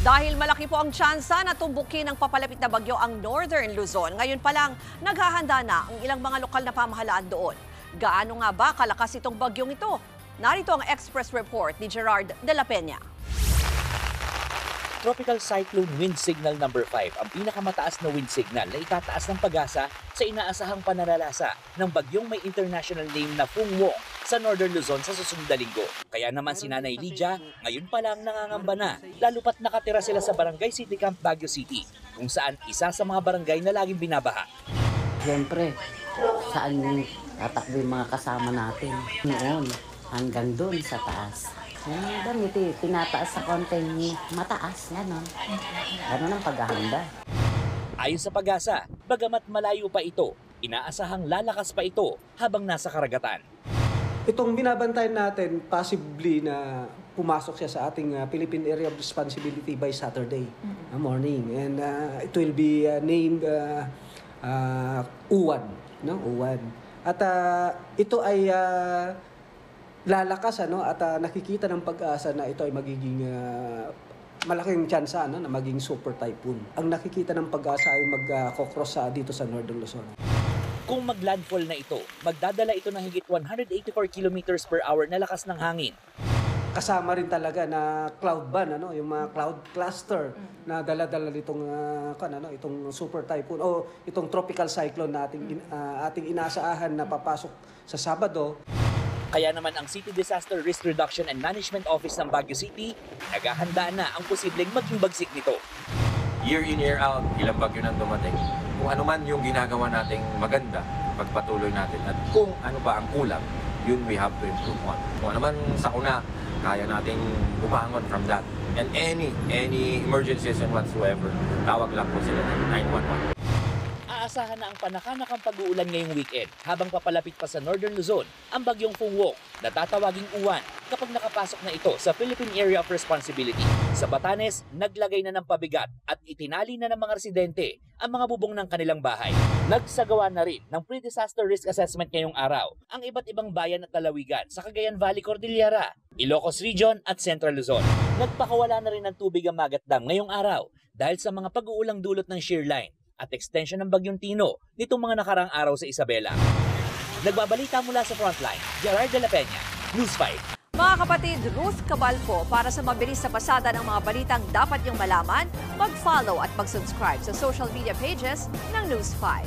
Dahil malaki po ang tsansa na tumbukin ng papalapit na bagyo ang Northern Luzon, ngayon pa lang naghahanda na ang ilang mga lokal na pamahalaan doon. Gaano nga ba kalakas itong bagyong ito? Narito ang Express Report ni Gerard de la Peña. Tropical Cyclone Wind Signal number 5 ang pinakamataas na wind signal na itataas ng pag-asa sa inaasahang pananalasa ng bagyong may international name na Fung Wong sa Northern Luzon sa susunod na linggo. Kaya naman si Nanay Lydia, ngayon pa lang nangangamba na, lalo pat nakatira sila sa Barangay City Camp, Baguio City, kung saan isa sa mga barangay na laging binabaha. Siyempre, saan tatakbo yung mga kasama natin? Noon, hanggang doon sa taas. Yung damit, tinataas sa konting mataas, gano'n. Gano'n ang paghahanda. Ayon sa pag-asa, bagamat malayo pa ito, inaasahang lalakas pa ito habang nasa karagatan. Itong binabantayan natin, possibly na pumasok siya sa ating Philippine Area of Responsibility by Saturday morning. And it will be named Uwan. No? Uwan. At ito ay lalakas at nakikita ng pag-asa na ito ay magiging malaking tsansa na maging super typhoon. Ang nakikita ng pag-asa ay mag-cross dito sa Northern Luzon. Kung mag-landfall na ito, magdadala ito ng higit 184 kilometers per hour na lakas ng hangin. Kasama rin talaga na cloud ban, yung mga cloud cluster na dala-dala nitong itong super typhoon o itong tropical cyclone na ating inaasahan na papasok sa Sabado. Kaya naman ang City Disaster Risk Reduction and Management Office ng Baguio City, naghahanda na ang posibleng maging bagsik nito. Year in, year out, ilang bagyo nang dumating. Kung ano man yung ginagawa nating maganda, pagpatuloy natin. At kung ano ba ang kulang, yun we have to improve on. Kung ano man sa una, kaya nating bumangon from that. And any emergencies and whatsoever, tawag lang po sila ng 911. Aasahan na ang panakanakang pag-uulan ngayong weekend habang papalapit pa sa Northern Luzon ang bagyong Fung Wong na tatawaging Uwan kapag nakapasok na ito sa Philippine Area of Responsibility. Sa Batanes, naglagay na ng pabigat at itinali na ng mga residente ang mga bubong ng kanilang bahay. Nagsagawa na rin ng pre-disaster risk assessment ngayong araw ang iba't ibang bayan at lalawigan sa Cagayan Valley Cordillera, Ilocos Region at Central Luzon. Nagpakawala na rin ng tubig ang Magat Dam ngayong araw dahil sa mga pag-uulang dulot ng shear line at extension ng Bagyong Tino nitong mga nakarang araw sa Isabela. Nagbabalita mula sa Frontline, Gerard de la Peña, News 5. Mga kapatid, Ruth Cabalco, para sa mabilis na pasada ng mga balitang dapat niyong malaman, mag-follow at mag-subscribe sa social media pages ng News 5.